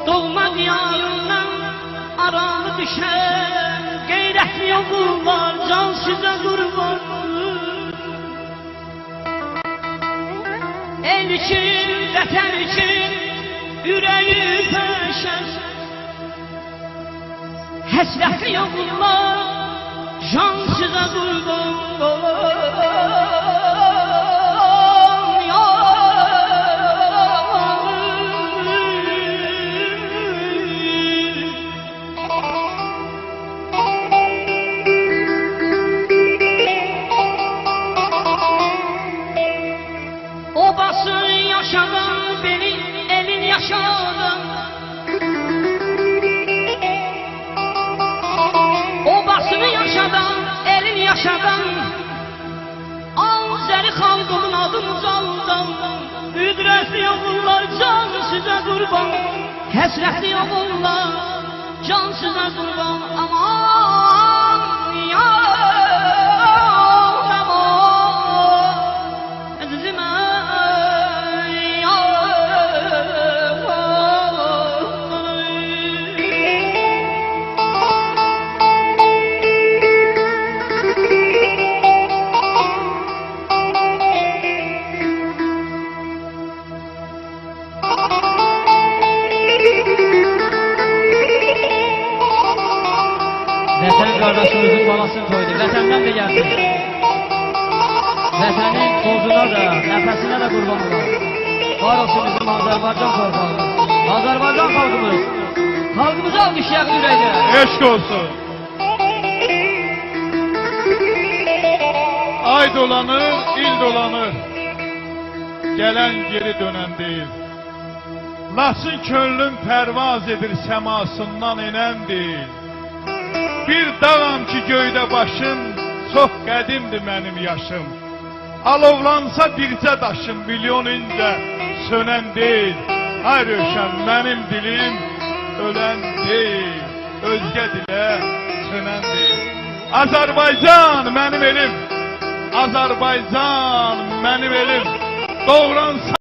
Doğma diyarından aranı düşen gayretli yollar can size kurban. El için, vətən için yüreği peşen. Həsrətli yollar can size kurban. Obası yaşadan beni elin yaşadan. Obasını yaşadan elin yaşadan. Azeri xalqımın adını candan. Üdrətli yollar can sizə qurban. Həsrətli yollar can sizə qurban. Aman ya Vətən qardaşımızın balasını koydu. Vətəndən də gəlsin. Vətənin tozuna da, nəfəsinə də qurban olar. Var olsun bizim Azərbaycan torpağımız. Azərbaycan xalqımız. Xalqımıza alqışlayaq ürəkdə. Eşq olsun. Ay dolanır, il dolanır. Gelen geri dönen değil. Laçın könlüm pervaz edir səmasından inen değil. Bir dağam ki göydə başım, çox qədimdir mənim yaşım. Alovlansa bircə daşım, milyon incə sönən deyil. Ay Rövşən, mənim dilim ölən deyil, özgə dilə sönən deyil. Azərbaycan mənim elim, Azərbaycan mənim elim. Doğransa